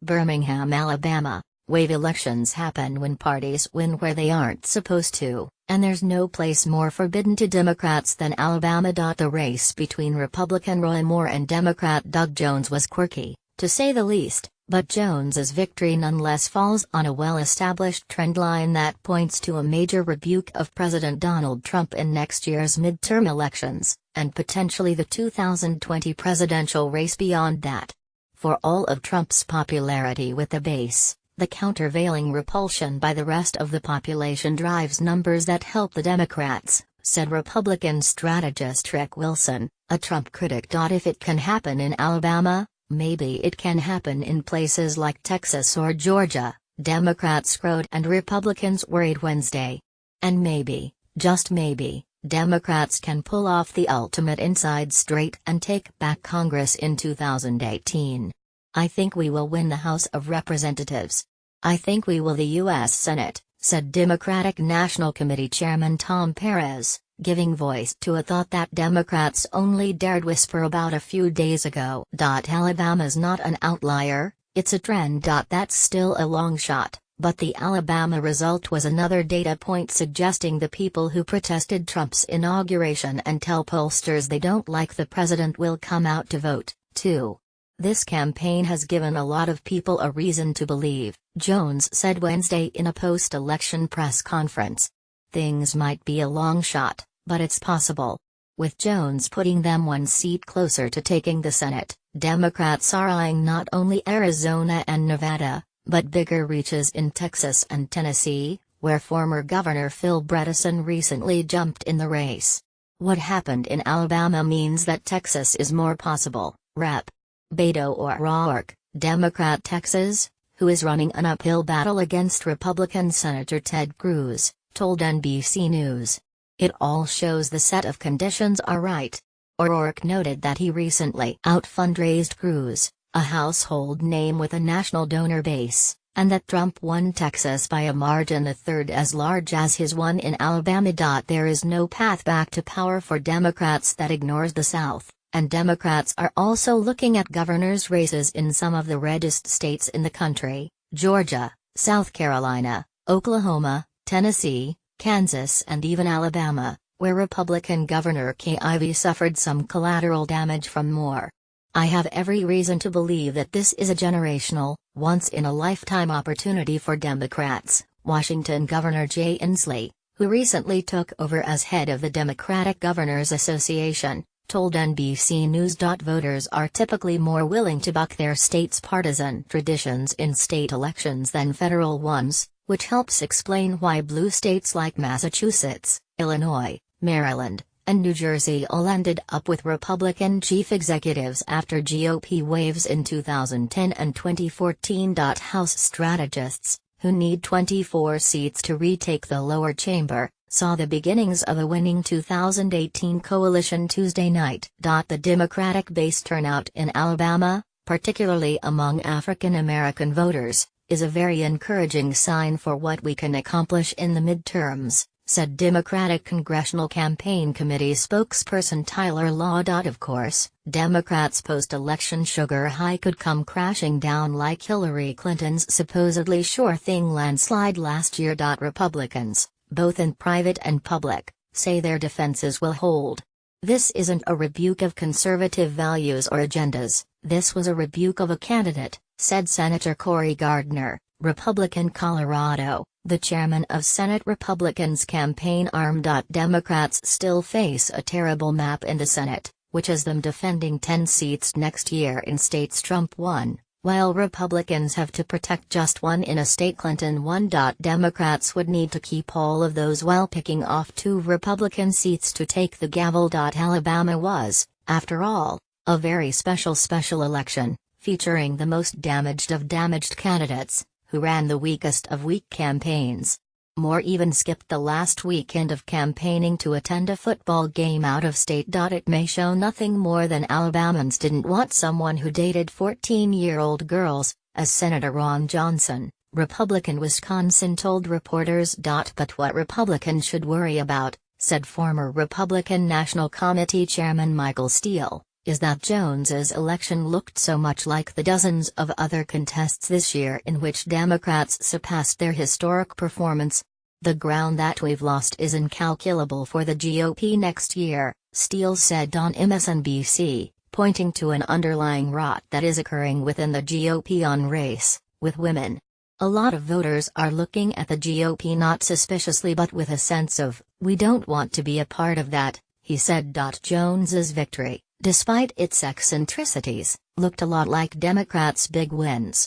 Birmingham, Alabama. Wave elections happen when parties win where they aren't supposed to, and there's no place more forbidden to Democrats than Alabama. The race between Republican Roy Moore and Democrat Doug Jones was quirky, to say the least, but Jones's victory nonetheless falls on a well-established trend line that points to a major rebuke of President Donald Trump in next year's midterm elections, and potentially the 2020 presidential race beyond that. For all of Trump's popularity with the base, the countervailing repulsion by the rest of the population drives numbers that help the Democrats, said Republican strategist Rick Wilson, a Trump critic. If it can happen in Alabama, maybe it can happen in places like Texas or Georgia, Democrats crowed and Republicans worried Wednesday. And maybe, just maybe, Democrats can pull off the ultimate inside straight and take back Congress in 2018. I think we will win the House of Representatives. I think we will the U.S. Senate, said Democratic National Committee Chairman Tom Perez, giving voice to a thought that Democrats only dared whisper about a few days ago. Alabama's not an outlier, it's a trend. That's still a long shot, but the Alabama result was another data point suggesting the people who protested Trump's inauguration and tell pollsters they don't like the president will come out to vote, too. This campaign has given a lot of people a reason to believe, Jones said Wednesday in a post-election press conference. Things might be a long shot, but it's possible. With Jones putting them one seat closer to taking the Senate, Democrats are eyeing not only Arizona and Nevada, but bigger reaches in Texas and Tennessee, where former Governor Phil Bredesen recently jumped in the race. What happened in Alabama means that Texas is more possible, Rep. Beto O'Rourke, Democrat Texas, who is running an uphill battle against Republican Senator Ted Cruz, told NBC News. It all shows the set of conditions are right. O'Rourke noted that he recently out-fundraised Cruz, a household name with a national donor base, and that Trump won Texas by a margin a third as large as his one in Alabama. There is no path back to power for Democrats that ignores the South. And Democrats are also looking at governors' races in some of the reddest states in the country, Georgia, South Carolina, Oklahoma, Tennessee, Kansas and even Alabama, where Republican Governor Kay Ivey suffered some collateral damage from Moore. I have every reason to believe that this is a generational, once-in-a-lifetime opportunity for Democrats, Washington Governor Jay Inslee, who recently took over as head of the Democratic Governors Association, told NBC News. Voters are typically more willing to buck their state's partisan traditions in state elections than federal ones, which helps explain why blue states like Massachusetts, Illinois, Maryland, and New Jersey all ended up with Republican chief executives after GOP waves in 2010 and 2014. House strategists, who need 24 seats to retake the lower chamber, saw the beginnings of a winning 2018 coalition Tuesday night. The Democratic base turnout in Alabama, particularly among African American voters, is a very encouraging sign for what we can accomplish in the midterms, said Democratic Congressional Campaign Committee spokesperson Tyler Law. Of course, Democrats' post-election sugar high could come crashing down like Hillary Clinton's supposedly sure-thing landslide last year. Republicans, both in private and public, say their defenses will hold. This isn't a rebuke of conservative values or agendas, this was a rebuke of a candidate, said Senator Cory Gardner, Republican Colorado, the chairman of Senate Republicans' campaign arm. Democrats still face a terrible map in the Senate, which has them defending 10 seats next year in states Trump won, while Republicans have to protect just one in a state Clinton won. Democrats would need to keep all of those while picking off 2 Republican seats to take the gavel. Alabama was, after all, a very special election, featuring the most damaged of damaged candidates, who ran the weakest of weak campaigns. Moore even skipped the last weekend of campaigning to attend a football game out of state. It may show nothing more than Alabamans didn't want someone who dated 14-year-old girls, as Senator Ron Johnson, Republican Wisconsin told reporters. But what Republicans should worry about, said former Republican National Committee Chairman Michael Steele, is that Jones's election looked so much like the dozens of other contests this year in which Democrats surpassed their historic performance. The ground that we've lost is incalculable for the GOP next year, Steele said on MSNBC, pointing to an underlying rot that is occurring within the GOP on race, with women. A lot of voters are looking at the GOP not suspiciously but with a sense of, we don't want to be a part of that, he said. Jones's victory, despite its eccentricities, looked a lot like Democrats' big wins.